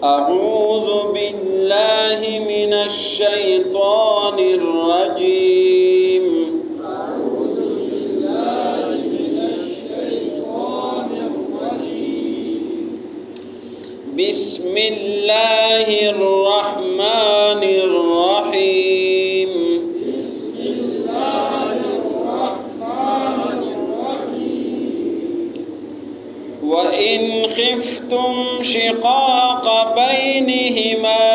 أعوذ بالله من الشيطان الرجيم. أعوذ بالله من الشيطان الرجيم. بسم الله الرحمن الرحيم. بسم الله الرحمن الرحيم. وإن خفتم شقاق بينهما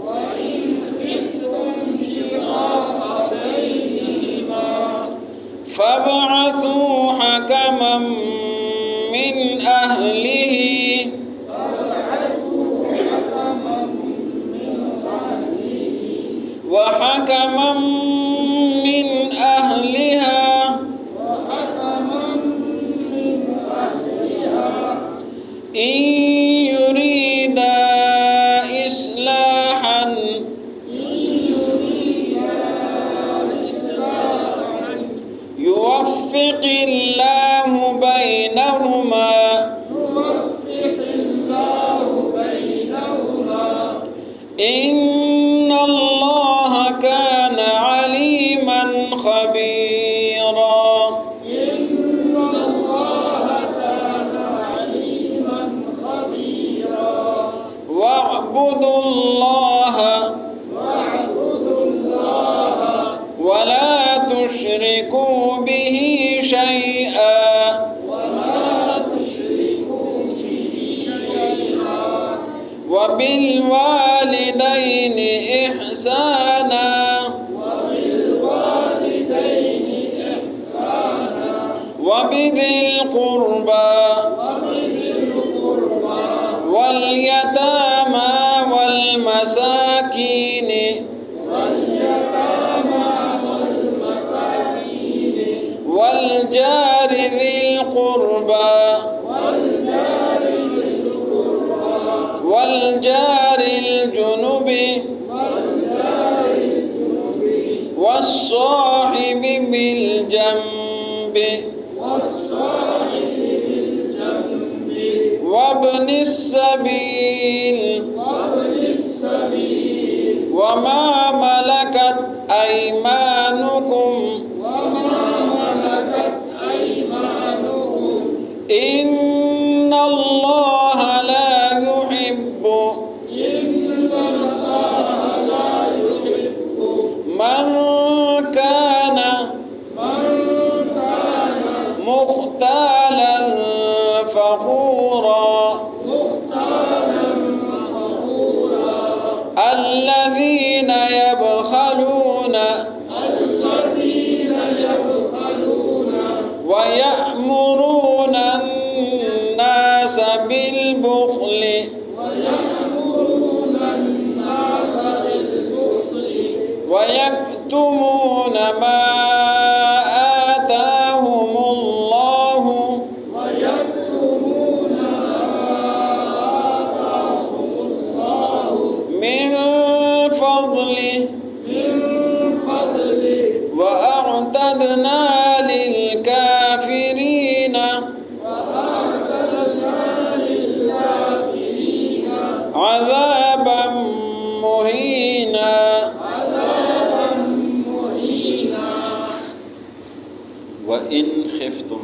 وإن خفتم شقاق بينهما فابعثوا حكما من أهله فابعثوا حكما من أهله وحكما من أهلها وحكما من أهلها إن يريدا إصلاحا إن يريدا إصلاحا يوفق الله بينهما يوفق الله بينهما إن الله كان عليما خبيرا. إن الله كان عليما خبيرا. واعبدوا الله واعبدوا الله ولا تشركوا به شيئا ولا تشركوا به شيئا وبالوالدين إحسانا وبالوالدين إحسانا وبذي القربى وبذي القربى واليتامى والمساكين واليتامى والمساكين والجار ذي القربى والجار ذي القربى والجار الجنب والجار الجنب والصاحب بالجنب والصاحب بالجنب وابن السبيل وابن السبيل وما ملكت أيمانكم وما ملكت أيمانكم إن الله لا يحب إن الله لا يحب من كان مختالا فخورا مختالا فخورا الذين يبخلون ويأمرون الناس بالبخل ويأمرون الناس بالبخل ويكتمون ما آتاهم الله ويكتمون ما آتاهم الله من فضله من فضله وأعتدنا للكافرين وأعتدنا للكافرين عذابا مهينا. عذابا مهينا. وإن خفتم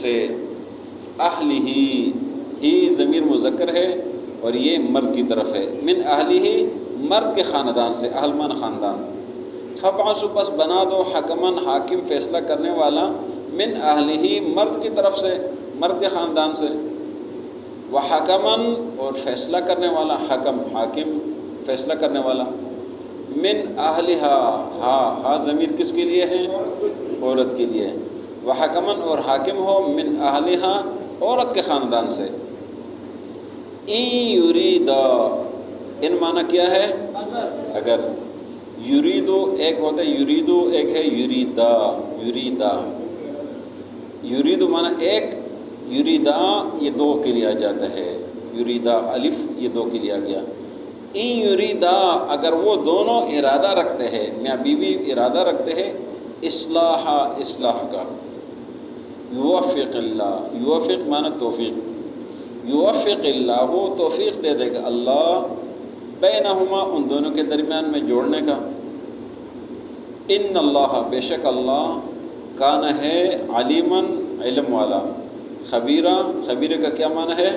سے، اہلہ ہی ضمیر مذکر ہے اور یہ مرد کی طرف ہے، من اہلہ مرد کے خاندان سے، اہل من خاندان، فبعثوا پس بنا دو حکمن حاکم فیصلہ کرنے والا، من اہلہ مرد کی طرف سے، مرد کے خاندان سے، وحکمن اور فیصلہ کرنے والا، حکم حاکم فیصلہ کرنے والا، من اہلہا ہا ضمیر کس کے لیے ہے؟ عورت کے لیے، وحکمن اور حاکم ہو من اہلہا عورت کے خاندان سے، ان یریدا ان معنی کیا ہے؟ اگر، یریدو ایک ہوتا ہے یریدو، ایک ہے یریدا، یریدا، یریدو معنی ایک، یریدا یہ دو کے لیے آ جاتا ہے، یریدا الف یہ دو کے لیے آ گیا، ان یریدا اگر وہ دونوں ارادہ رکھتے ہیں، میاں بیوی ارادہ رکھتے ہیں، اصلاح کا، یوفق اللہ، یوفق معنی توفیق، یوفق اللہ توفیق دے دے گا اللہ، بینہما ان دونوں کے درمیان میں جوڑنے کا، ان اللہ بے شک اللہ کان ہے علیماً علم والا، خبیرہ، خبیرہ کا کیا معنی ہے؟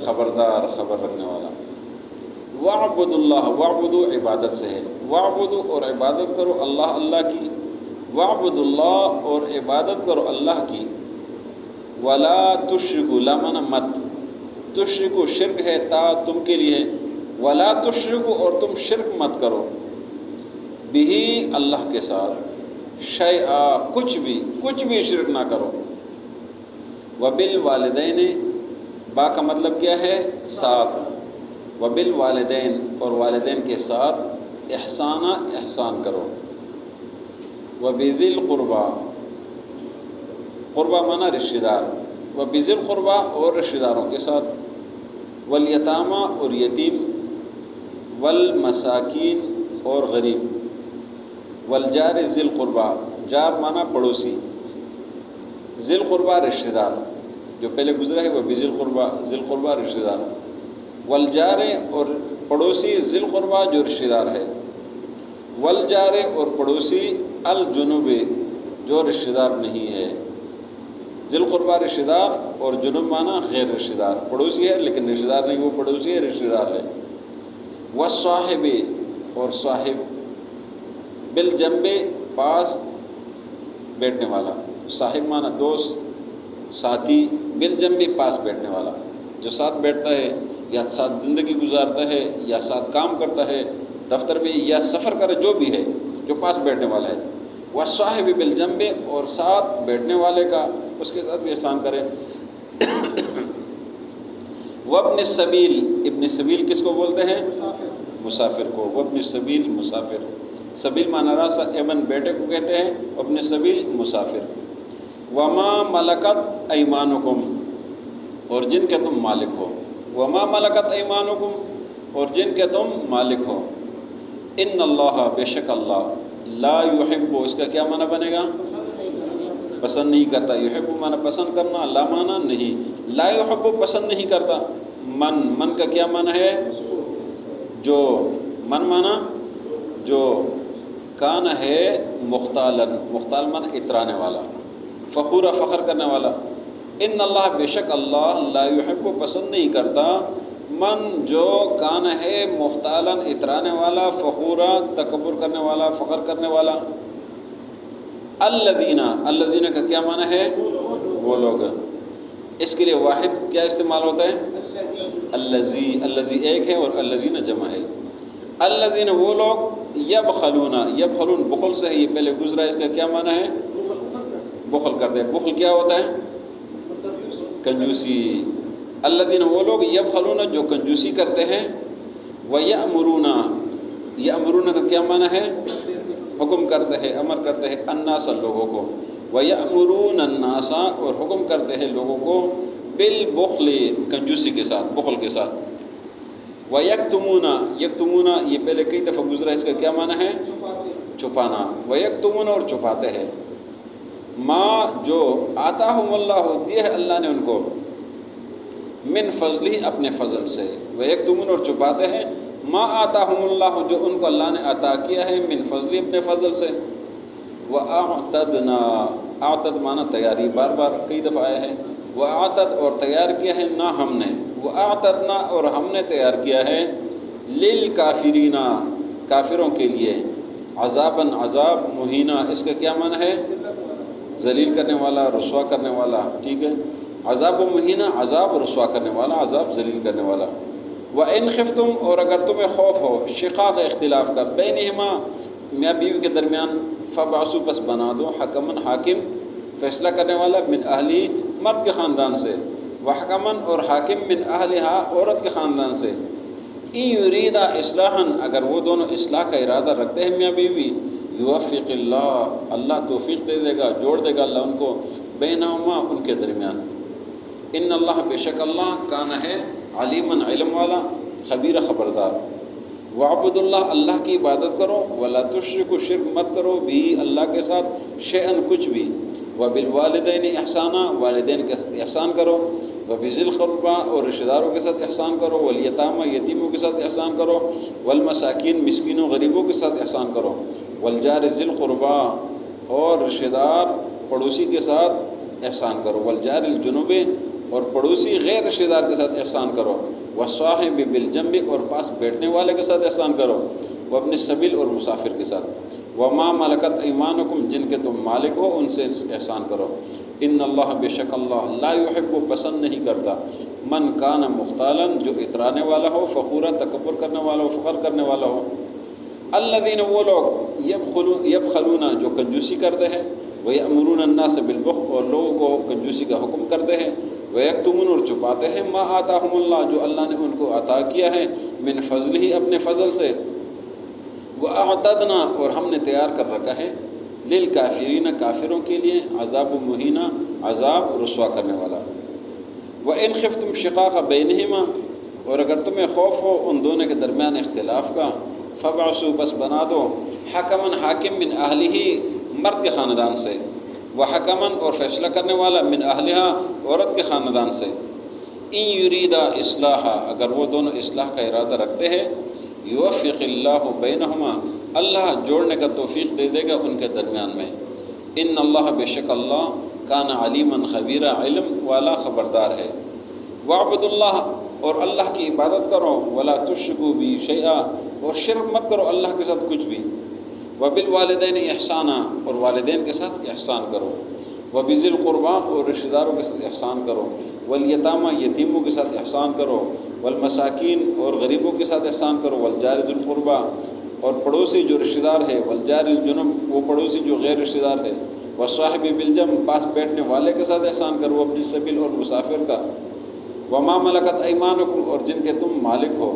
خبردار، خبر رکھنے والا، وعبد اللہ، وعبدو عبادت سے ہے، وعبدو اور عبادت کرو اللہ، اللہ کی، وعبد اللہ اور عبادت کرو اللہ کی، ولا تشرکو لا معنی مت، تشرکو شرک ہے تا تم کے لیے، ولا تشرکو اور تم شرک مت کرو، بہی اللہ کے ساتھ، شیئا کچھ بھی شرک نہ کرو، وبالوالدین با کا مطلب کیا ہے؟ ساتھ، وبالوالدین اور والدین کے ساتھ، احسانہ احسان کرو، وبذی القربا قربا معنی رشتہ دار، وبذی القربا اور رشتہ داروں کے ساتھ، والیتامہ اور یتیم، والمساکین اور غریب، والجار ذی القربا جار معنی پڑوسی، ذی القربا رشتہ دار، جو پہلے گزرا ہے وہ بذی القربا، ذی القربا رشتہ دار، والجار اور پڑوسی، ذی القربا جو رشتہ دار ہے، والجار اور پڑوسی، الجنوب جو رشتہ دار نہیں ہے، ذی القربا رشتہ دار اور جنوب معنی غیر رشتہ دار، پڑوسی ہے لیکن رشتہ دار نہیں، وہ پڑوسی ہے رشتہ دار ہے، والصاحب اور صاحب، بالجنب پاس بیٹھنے والا، صاحب معنی دوست، ساتھی، بالجنب پاس بیٹھنے والا، جو ساتھ بیٹھتا ہے یا ساتھ زندگی گزارتا ہے یا ساتھ کام کرتا ہے دفتر میں یا سفر کرے، جو بھی ہے جو پاس بیٹھنے والا ہے، والصاحب بالجنب اور ساتھ بیٹھنے والے کا اس کے ساتھ بھی احسان کرے، وابن السبیل، ابن سبیل کس کو بولتے ہیں؟ مسافر کو، وابن السبیل مسافر، سبیل معنی راستہ، ابن بیٹے کو کہتے ہیں، ابن سبیل مسافر، وما ملکت ایمانکم اور جن کے تم مالک ہو، وما ملکت ایمانکم اور جن کے تم مالک ہو، ان اللہ بے شک اللہ، لا یحب اس کا کیا معنی بنے گا؟ پسند نہیں کرتا، یحب معنی پسند کرنا، لا معنی نہیں، لا یحب پسند نہیں کرتا، من کا کیا معنی ہے؟ جو، من معنی جو، کان ہے مختالن، مختال معنی اترانے والا، فخورا فخر کرنے والا، ان اللہ بے شک اللہ، لا یحب پسند نہیں کرتا، من جو کان ہے مختالن اترانے والا، فخورا تکبر کرنے والا، فخر کرنے والا، الذین کا کیا معنی ہے؟ وہ لوگ، اس کے لیے واحد کیا استعمال ہوتا ہے؟ الذی ایک ہے اور الذین جمع ہے، الذین وہ لوگ، یبخلون بخل سے ہے، یہ پہلے گزرا، اس کا کیا معنی ہے؟ بخل کرتے ہیں، بخل کیا ہوتا ہے؟ کنجوسی، الذین وہ لوگ، یبخلون جو کنجوسی کرتے ہیں، ویأمرون، یأمرون کا کیا معنی ہے؟ حکم کرتے ہیں، امر کرتے ہیں، الناس لوگوں کو، ویأمرون الناس اور حکم کرتے ہیں لوگوں کو، بالبخل کنجوسی کے ساتھ، بخل کے ساتھ، ویکتمون، یکتمون یہ پہلے کئی دفعہ گزرا، اس کا کیا معنی ہے؟ چھپانا، ویکتمون اور چھپاتے ہیں، ما جو آتاہم اللہ دیا ہے اللہ نے ان کو، من فضلہ اپنے فضل سے، ویکتمون اور چھپاتے ہیں، ما آتاہم اللہ جو ان کو اللہ نے عطا کیا ہے، من فضلہ اپنے فضل سے، وَأَعْتَدْنَا اعتد معنی تیاری، بار بار کئی دفعہ آیا ہے، وَأَعْتَدْ اور تیار کیا ہے نہ ہم نے، وَأَعْتَدْنَا اور ہم نے تیار کیا ہے، لِلْكَافِرِينَ کافروں کے لیے، عذاباً عذاب، مہینہ اس کا کیا معنی ہے؟ ذلیل کرنے والا، رسوا کرنے والا، ٹھیک ہے، عذاب و مہینہ، عذاب رسوا کرنے والا، عذاب ذلیل کرنے والا۔ وَإِنْ خِفْتُمْ اور اگر تمہیں خوف ہو، شقاق اختلاف کا، بینہما میاں بیوی کے درمیان، فبعثوا پس بنا دو، حکماً حاکم، فیصلہ کرنے والا، من اہلی مرد کے خاندان سے، وحکماً اور حاکم من اہلہا عورت کے خاندان سے، ان یریدا اصلاحاً اگر وہ دونوں اصلاح کا ارادہ رکھتے ہیں میاں بیوی، یوفق اللہ اللہ توفیق دے دے گا، جوڑ دے گا اللہ ان کو، بینہما ان کے درمیان۔ ان اللہ بے شک اللہ کان ہے، علیماً علم والا، خبیر خبردار۔ وعبد اللہ اللہ کی عبادت کرو، ولا تشرکوا شرک مت کرو بھی اللہ کے ساتھ، شیئن کچھ بھی، وبالوالدین احسانا والدین کے ساتھ احسان کرو، وبذی القربیٰ اور رشتہ داروں کے ساتھ احسان کرو، والیتامى یتیموں کے ساتھ احسان کرو، والمساکین مسکینوں غریبوں کے ساتھ احسان کرو، والجار ذی القربیٰ اور رشتہ دار پڑوسی کے ساتھ احسان کرو، والجار الجنوب اور پڑوسی غیر رشتہ دار کے ساتھ احسان کرو، والصاحب بالجنب اور پاس بیٹھنے والے کے ساتھ احسان کرو، وابن السبیل اور مسافر کے ساتھ، وما ملکت ایمانکم جن کے تم مالک ہو ان سے احسان کرو، ان اللہ بے شک اللہ لا یحب پسند نہیں کرتا، من کان مختالاً جو اترانے والا ہو، فخورا تکبر کرنے والا ہو، فخر کرنے والا ہو، الذین وہ لوگ یبخلون جو کنجوسی کرتے ہیں، ویأمرون الناس بالبخل اور لوگوں کو کنجوسی کا حکم کرتے ہیں، ویکتمون اور چھپاتے ہیں، ما آتاہم اللہ جو اللہ نے ان کو عطا کیا ہے، من فضلہ اپنے فضل سے، وَأَعْتَدْنَا اور ہم نے تیار کر رکھا ہے، لِلْكَافِرِينَ کافروں کے لیے، عذاب مہینہ عذاب رسوا کرنے والا۔ وَإِنْ خِفْتُمْ شِقَاقَ بَيْنِهِمَا اور اگر تمہیں خوف ہو ان دونوں کے درمیان اختلاف کا، فَبْعَثُوا بس بنا دو، حَكَمًا حاکم من اہلہ مرد کے خاندان سے، وحکماً اور فیصلہ کرنے والا من اہلہا عورت کے خاندان سے، ان یریدا اصلاحا اگر وہ دونوں اصلاح کا ارادہ رکھتے ہیں، یوفق اللہ بینہما اللہ جوڑنے کا توفیق دے دے گا ان کے درمیان میں، ان اللہ بے شک اللہ کان علیماً خبیرا علم والا خبردار ہے۔ وعبد اللہ اور اللہ کی عبادت کرو، ولا تشرکوا بہ شیئا اور شرک مت کرو اللہ کے ساتھ کچھ بھی، وبالوالدین احسانا اور والدین کے ساتھ احسان کرو، وبذی القربیٰ اور رشتہ داروں کے ساتھ احسان کرو، والیتامى یتیموں کے ساتھ احسان کرو، والمساکین اور غریبوں کے ساتھ احسان کرو، والجار ذی القربیٰ اور پڑوسی جو رشتہ دار ہے، والجار الجنب وہ پڑوسی جو غیر رشتہ دار ہے، والصاحب بالجنب پاس بیٹھنے والے کے ساتھ احسان کرو، اپنی سبیل اور مسافر کا، وما ملکت ایمانکم اور جن کے تم مالک ہو،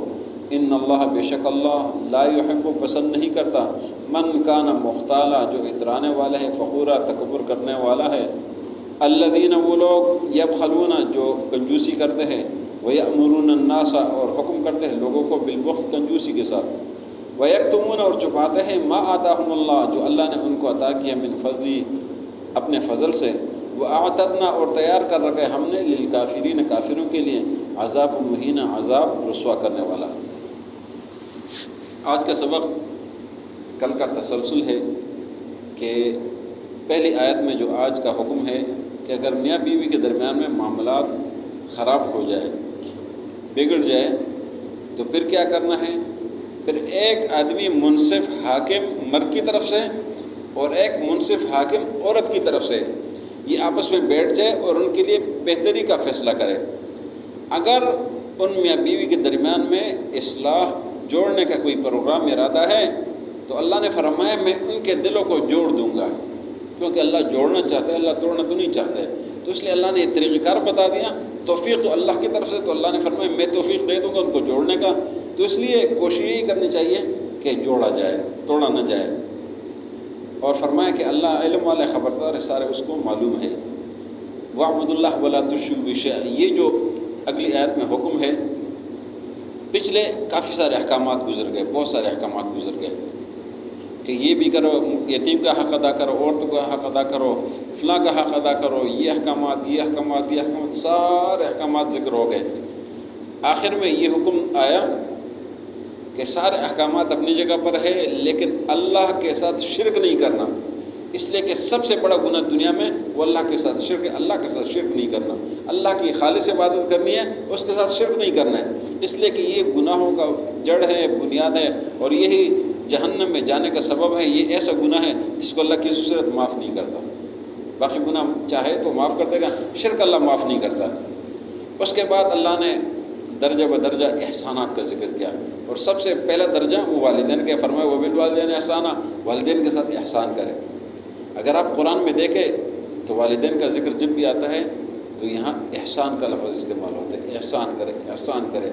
ان اللہ بے شک اللہ لا یحب پسند نہیں کرتا، من کان مختالا جو اترانے والا ہے، فخورا تکبر کرنے والا ہے، الذین وہ لوگ یبخلون جو کنجوسی کرتے ہیں، ویأمرون الناس اور حکم کرتے ہیں لوگوں کو بالبخل کنجوسی کے ساتھ، ویکتمون اور چھپاتے ہیں ما آتاہم اللہ جو اللہ نے ان کو عطا کیا من فضلی اپنے فضل سے، وَأَعْتَدْنَا اور تیار کر رکھے ہم نے للکافرین کافروں کے لیے، عذاب مہینہ عذاب رسوا کرنے والا۔ آج کا سبق کل کا تسلسل ہے کہ پہلی آیت میں جو آج کا حکم ہے کہ اگر میاں بیوی کے درمیان میں معاملات خراب ہو جائے، بگڑ جائے، تو پھر کیا کرنا ہے؟ پھر ایک آدمی منصف حاکم مرد کی طرف سے اور ایک منصف حاکم عورت کی طرف سے یہ آپس میں بیٹھ جائے اور ان کے لیے بہتری کا فیصلہ کرے۔ اگر ان میاں بیوی کے درمیان میں اصلاح جوڑنے کا کوئی پروگرام ارادہ ہے تو اللہ نے فرمایا میں ان کے دلوں کو جوڑ دوں گا، کیونکہ اللہ جوڑنا چاہتا ہے، اللہ توڑنا تو نہیں چاہتا ہے، تو اس لیے اللہ نے یہ طریقہ کار بتا دیا۔ توفیق تو اللہ کی طرف سے، تو اللہ نے فرمایا میں توفیق دے دوں گا ان کو جوڑنے کا، تو اس لیے کوشش یہی کرنی چاہیے کہ جوڑا جائے، توڑا نہ جائے، اور فرمایا کہ اللہ علم والے خبردار ہے، سارے اس کو معلوم ہے۔ وَاعْبُدُوا اللَّهَ وَلَا تُشْرِكُوا بِهِ شَيْئًا یہ جو اگلی آیت میں حکم ہے، پچھلے کافی سارے احکامات گزر گئے، بہت سارے احکامات گزر گئے کہ یہ بھی کرو، یتیم کا حق ادا کرو، عورتوں کا حق ادا کرو، فلاں کا حق ادا کرو، یہ احکامات یہ احکامات یہ احکامات، سارے احکامات ذکر ہو گئے۔ آخر میں یہ حکم آیا کہ سارے احکامات اپنی جگہ پر ہے، لیکن اللہ کے ساتھ شرک نہیں کرنا، اس لیے کہ سب سے بڑا گناہ دنیا میں وہ اللہ کے ساتھ شرک ہے. اللہ کے ساتھ شرک نہیں کرنا. اللہ کی خالص عبادت کرنی ہے، اس کے ساتھ شرک نہیں کرنا ہے. اس لیے کہ یہ گناہوں کا جڑ ہے، بنیاد ہے، اور یہی جہنم میں جانے کا سبب ہے. یہ ایسا گناہ ہے جس کو اللہ کسی صورت معاف نہیں کرتا. باقی گناہ چاہے تو معاف کر دے گا، شرک اللہ معاف نہیں کرتا. اس کے بعد اللہ نے درجہ بدرجہ احسانات کا ذکر کیا، اور سب سے پہلا درجہ وہ والدین کے فرمایا وبالوالدین احسانا، والدین کے ساتھ احسان کرے. اگر آپ قرآن میں دیکھیں تو والدین کا ذکر جب بھی آتا ہے تو یہاں احسان کا لفظ استعمال ہوتا ہے. احسان کرے، احسان کرے.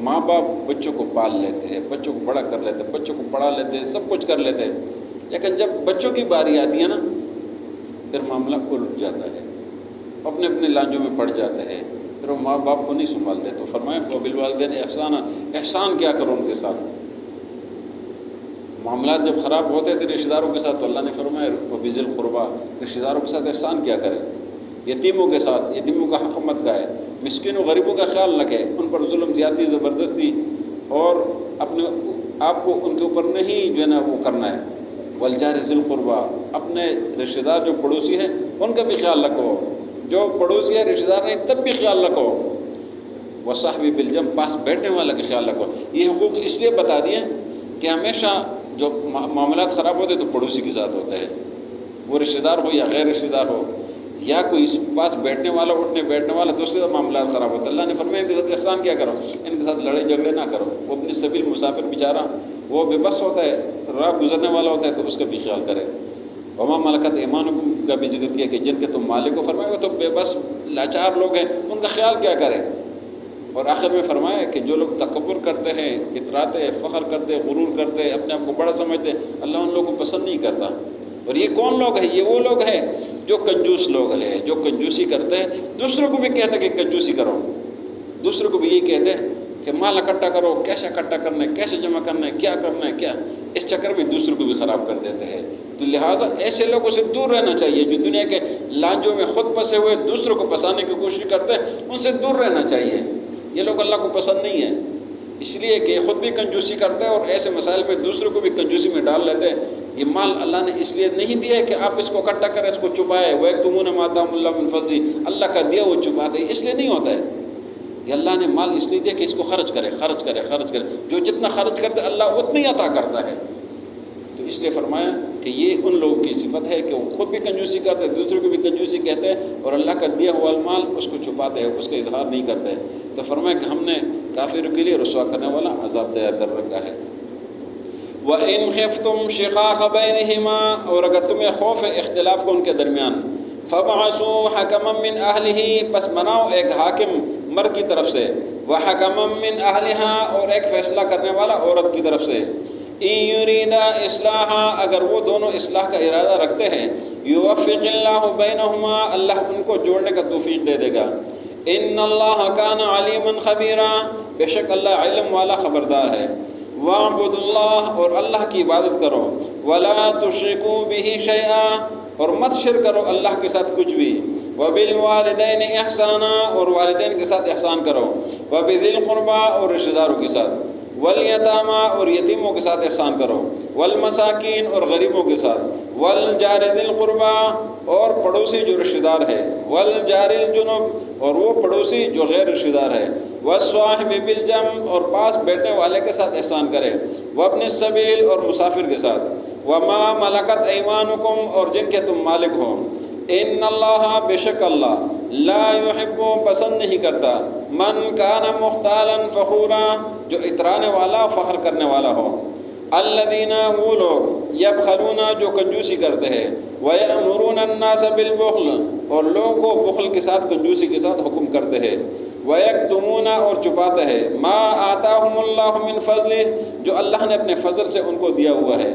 ماں باپ بچوں کو پال لیتے ہیں، بچوں کو بڑا کر لیتے ہیں، بچوں کو پڑھا لیتے ہیں، سب کچھ کر لیتے ہیں، لیکن جب بچوں کی باری آتی ہے نا پھر معاملہ الٹ جاتا ہے، اپنے اپنے لانجوں میں پڑ جاتے ہیں، پھر وہ ماں باپ کو نہیں سنبھالتے. تو فرمایا وبالوالدین احسانا، احسان کیا کرو ان کے ساتھ. معاملات جب خراب ہوتے تھے رشتہ داروں کے ساتھ تو اللہ نے فرمایا وبذی القربیٰ، رشتہ داروں کے ساتھ احسان کیا کرے. یتیموں کے ساتھ، یتیموں کا حق مت کا ہے، مسکینوں غریبوں کا خیال رکھے، ان پر ظلم زیادتی زبردستی اور اپنے آپ کو ان کے اوپر نہیں جو ہے نا وہ کرنا ہے. والجار ذی القربیٰ، اپنے رشتہ دار جو پڑوسی ہیں ان کا بھی خیال رکھو، جو پڑوسی ہے رشتہ دار نہیں تب بھی خیال رکھو. وصحبہ بالجنب، پاس بیٹھنے والا کا خیال رکھو. یہ حقوق اس لیے بتا دیے کہ ہمیشہ جو معاملات خراب ہوتے تو پڑوسی کے ساتھ ہوتے ہیں، وہ رشتہ دار ہو یا غیر رشتہ دار ہو یا کوئی اس پاس بیٹھنے والا اٹھنے بیٹھنے والا، تو اس سے معاملات خراب ہوتے ہیں. اللہ نے فرمایا ان کے ساتھ احسان کیا کرو، ان کے ساتھ لڑائی جھگڑے نہ کرو. وہ اپنی سبیل مسافر بیچارہ وہ بے بس ہوتا ہے، راہ گزرنے والا ہوتا ہے تو اس کا بھی خیال کرے. وما ملکت ایمانکم کا بھی ذکر کیا کہ جن کے تم مالک کو، فرمایا وہ تو بے بس لاچار لوگ ہیں، ان کا خیال کیا کرے. اور آخر میں فرمایا کہ جو لوگ تکبر کرتے ہیں، اتراتے ہیں، فخر کرتے ہیں، غرور کرتے ہیں، اپنے آپ کو بڑا سمجھتے ہیں، اللہ ان لوگوں کو پسند نہیں کرتا. اور یہ کون لوگ ہیں؟ یہ وہ لوگ ہیں جو کنجوس لوگ ہیں، جو کنجوسی کرتے ہیں. دوسروں کو بھی کہتے ہیں کہ کنجوسی کرو، دوسروں کو بھی یہی کہتے ہیں کہ مال اکٹھا کرو، کیسے اکٹھا کرنا ہے، کیسے جمع کرنا ہے، کیا کرنا ہے، کیا. اس چکر میں دوسروں کو بھی خراب کر دیتے ہیں. تو لہٰذا ایسے لوگوں سے دور رہنا چاہیے جو دنیا کے لانجوں میں خود پھنسے ہوئے دوسروں کو پھنسانے کی کوشش کرتے ہیں، ان سے دور رہنا چاہیے. یہ لوگ اللہ کو پسند نہیں ہیں، اس لیے کہ خود بھی کنجوسی کرتے ہیں اور ایسے مسائل میں دوسروں کو بھی کنجوسی میں ڈال لیتے ہیں. یہ مال اللہ نے اس لیے نہیں دیا ہے کہ آپ اس کو اکٹھا کریں، اس کو چھپائے. وَيَكْتُمُونَ مَا آتَاهُمُ اللَّهُ مِنْ فَضْلِهِ، اللہ کا دیا وہ چھپاتے ہیں، اس لیے نہیں ہوتا ہے. یہ اللہ نے مال اس لیے دیا کہ اس کو خرچ کرے، خرچ کرے، خرچ کرے. جو جتنا خرچ کرتے اللہ اتنی عطا کرتا ہے. تو اس لیے فرمایا کہ یہ ان لوگوں کی صفت ہے کہ وہ خود بھی کنجوسی کرتے ہیں، دوسروں کو بھی کنجوسی کہتے ہیں، اور اللہ کا دیا ہوا المال اس کو چھپاتے ہیں، اس کا اظہار نہیں کرتے. تو فرمایا کہ ہم نے کافروں کے لیے رسوا کرنے والا عذاب تیار کر رکھا ہے. وَإِنْ خِفْتُمْ شِقَاقَ بَيْنِهِمَا، اور اگر تمہیں خوف ہے اختلاف کو ان کے درمیان، فَبَعَثُوا حَكَمًا مِّنْ أَهْلِهِ، پس بناؤ ایک حاکم مرد کی طرف سے، وَحَكَمًا مِّنْ أَهْلِهَا، اور ایک فیصلہ کرنے والا عورت کی طرف سے. إِن يُرِيدَا إِصْلَاحًا، اگر وہ دونوں اصلاح کا ارادہ رکھتے ہیں، يُوَفِّقِ اللَّهُ بَيْنَهُمَا، اللہ ان کو جوڑنے کا توفیق دے دے گا. إِنَّ اللَّهَ كَانَ عَلِيمًا خَبِيرًا، بے شک اللہ علم والا خبردار ہے. وَاعْبُدُوا اللَّهَ، اور اللہ کی عبادت کرو. وَلَا تُشْرِكُوا بِهِ شَيْئًا، اور مت شرک کرو اللہ کے ساتھ کچھ بھی. وَبِالْوَالِدَيْنِ إِحْسَانًا، اور والدین کے ساتھ احسان کرو. وَبِذِي الْقُرْبَىٰ، اور رشتہ داروں کے ساتھ. وَالْيَتَامَىٰ، اور یتیموں کے ساتھ احسان کرو. وَالْمَسَاكِينِ، اور غریبوں کے ساتھ. وَالْجَارِ ذِي الْقُرْبَىٰ، اور پڑوسی جو رشتہ دار ہے. وَالْجَارِ الْجُنُبِ، اور وہ پڑوسی جو غیر رشتہ دار ہے. وَالصَّاحِبِ بِالْجَنبِ، اور پاس بیٹھنے والے کے ساتھ احسان کرے. وَابْنِ السَّبِيلِ، اور مسافر کے ساتھ. وَمَا مَلَكَتْ أَيْمَانُكُمْ، اور جن کے تم مالک ہو. إِنَّ اللَّهَ، بے شک اللہ، لا يحب، پسند نہیں کرتا، من کان مختالا فخورا، جو اترانے والا فخر کرنے والا ہو. الذین، وہ لوگ، یبخلون، جو کنجوسی کرتے ہیں. وَيَأْمُرُونَ النَّاسَ بِالْبُخْلِ، اور لوگوں کو بخل کے ساتھ کنجوسی کے ساتھ حکم کرتے ہیں. وَيَكْتُمُونَ، اور چھپاتے ہیں. مَا آتَاهُمُ اللَّهُ مِنْ فَضْلِهِ، جو اللہ نے اپنے فضل سے ان کو دیا ہوا ہے.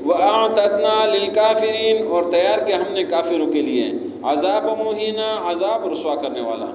وَأَعْتَدْنَا لِلْكَافِرِينَ، اور تیار کیا ہم نے کافروں کے لیے. عذاب مہینہ، عذاب رسوا کرنے والا.